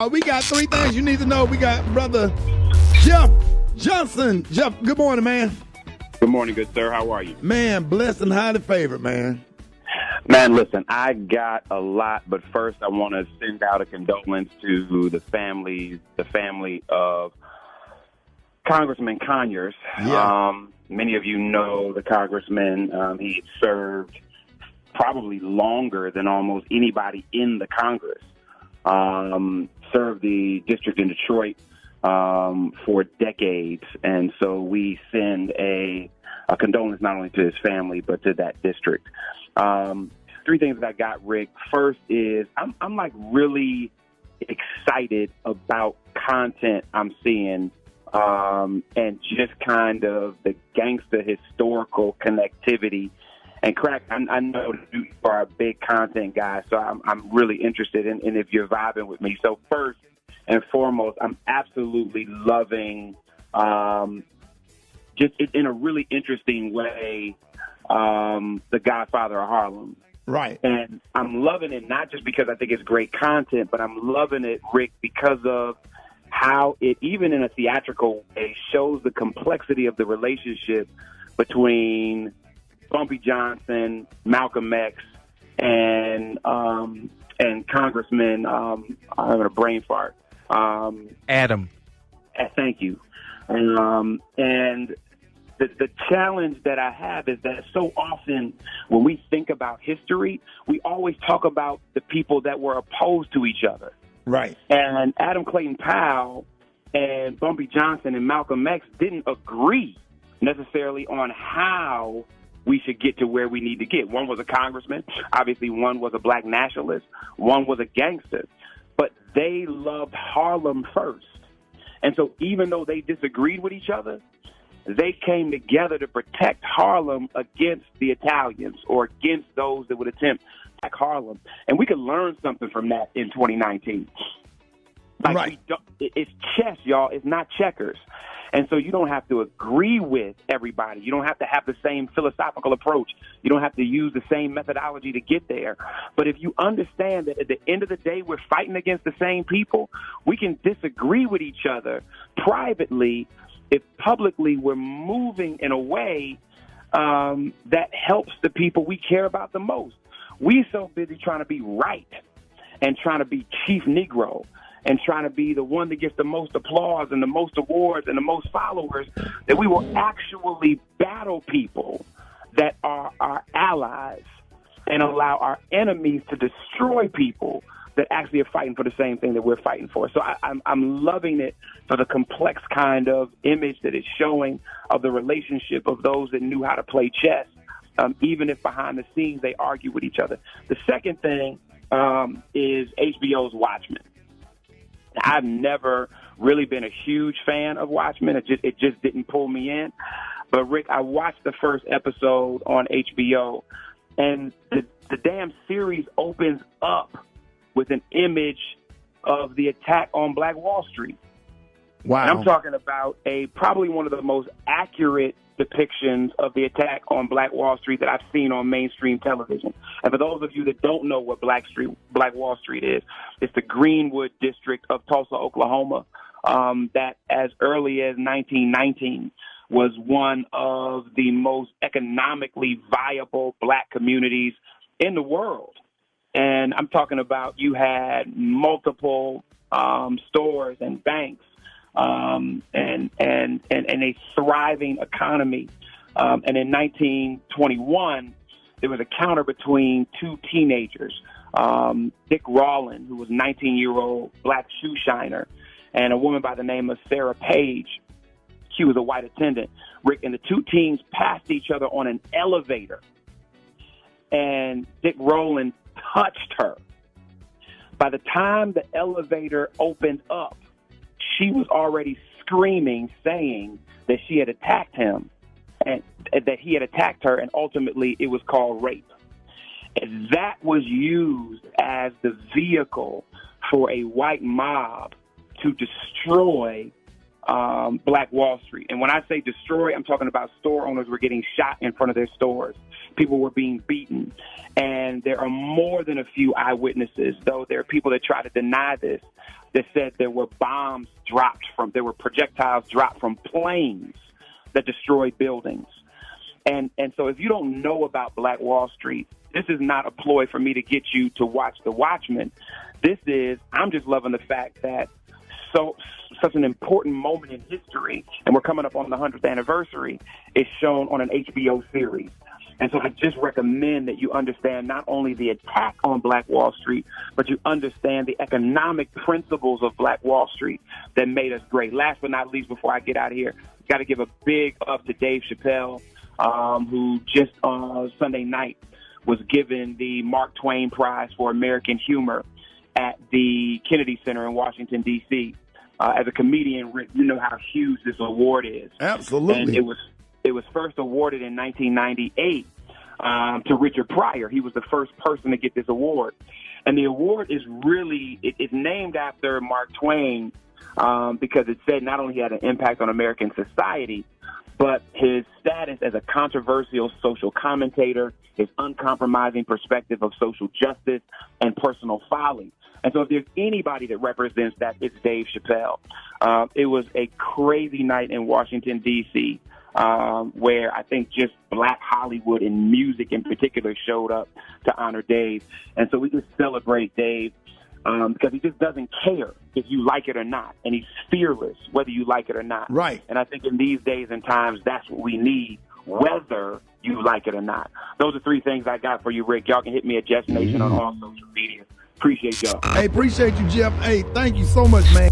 We got three things you need to know. We got brother Jeff Johnson. Jeff, good morning, man. Good morning, good sir. How are you? Man, blessed and highly favored, man. Man, listen, I got a lot, but first I want to send out a condolence to the family of Congressman Conyers. Yeah. Many of you know the congressman. He served probably longer than almost anybody in the Congress. Served the district in Detroit for decades, and so we send a condolence not only to his family but to that district. Three things that I got, Rick. First is I'm like really excited about content I'm seeing, and just kind of the gangster historical connectivity. And Crack, I know you are a big content guy, so I'm really interested in if you're vibing with me. So first and foremost, I'm absolutely loving, just in a really interesting way, the Godfather of Harlem. Right. And I'm loving it not just because I think it's great content, but I'm loving it, Rick, because of how it, even in a theatrical way, shows the complexity of the relationship between Bumpy Johnson, Malcolm X, and Congressman, I'm having a brain fart. Adam. Thank you. And the challenge that I have is that so often when we think about history, we always talk about the people that were opposed to each other. Right. And Adam Clayton Powell and Bumpy Johnson and Malcolm X didn't agree necessarily on how we should get to where we need to get. One was a congressman. Obviously, one was a black nationalist. One was a gangster. But they loved Harlem first. And so even though they disagreed with each other, they came together to protect Harlem against the Italians or against those that would attempt to attack Harlem. And we could learn something from that in 2019. Right. It's chess, y'all. It's not checkers. And so you don't have to agree with everybody. You don't have to have the same philosophical approach. You don't have to use the same methodology to get there. But if you understand that at the end of the day, we're fighting against the same people, we can disagree with each other privately if publicly we're moving in a way that helps the people we care about the most. We're so busy trying to be right and trying to be chief Negro and trying to be the one that gets the most applause and the most awards and the most followers, that we will actually battle people that are our allies and allow our enemies to destroy people that actually are fighting for the same thing that we're fighting for. So I'm loving it for the complex kind of image that it's showing of the relationship of those that knew how to play chess, even if behind the scenes they argue with each other. The second thing is HBO's Watchmen. I've never really been a huge fan of Watchmen. It just didn't pull me in. But, Rick, I watched the first episode on HBO, and the damn series opens up with an image of the attack on Black Wall Street. Wow. And I'm talking about probably one of the most accurate depictions of the attack on Black Wall Street that I've seen on mainstream television. And for those of you that don't know what Black Wall Street is, it's the Greenwood district of Tulsa, Oklahoma, that as early as 1919 was one of the most economically viable black communities in the world. And I'm talking about you had multiple stores and banks, and a thriving economy. And in 1921, there was a counter between two teenagers, Dick Rawlin, who was a 19-year-old black shoe shiner, and a woman by the name of Sarah Page. She was a white attendant. Rick, and the two teens passed each other on an elevator, and Dick Rawlin touched her. By the time the elevator opened up, she was already screaming, saying that she had attacked him and that he had attacked her, and ultimately it was called rape. And that was used as the vehicle for a white mob to destroy Black Wall Street. And when I say destroy, I'm talking about store owners were getting shot in front of their stores. People were being beaten. And there are more than a few eyewitnesses, though there are people that try to deny this, that said there were projectiles dropped from planes that destroyed buildings. And so if you don't know about Black Wall Street, this is not a ploy for me to get you to watch The Watchmen. I'm just loving the fact that such an important moment in history, and we're coming up on the 100th anniversary, is shown on an HBO series. And so I just recommend that you understand not only the attack on Black Wall Street, but you understand the economic principles of Black Wall Street that made us great. Last but not least, before I get out of here, got to give a big up to Dave Chappelle, who just on Sunday night was given the Mark Twain Prize for American Humor at the Kennedy Center in Washington, D.C. As a comedian, Rick, you know how huge this award is. Absolutely. And it was first awarded in 1998 to Richard Pryor. He was the first person to get this award. And the award is it's named after Mark Twain because it said not only he had an impact on American society, but his status as a controversial social commentator, his uncompromising perspective of social justice and personal folly. And so if there's anybody that represents that, it's Dave Chappelle. It was a crazy night in Washington, D.C., where I think just Black Hollywood and music in particular showed up to honor Dave. And so we just celebrate Dave because he just doesn't care if you like it or not. And he's fearless, whether you like it or not. Right. And I think in these days and times, that's what we need, whether you like it or not. Those are three things I got for you, Rick. Y'all can hit me at Jess Nation on all social media. Appreciate y'all. Hey, appreciate you, Jeff. Hey, thank you so much, man.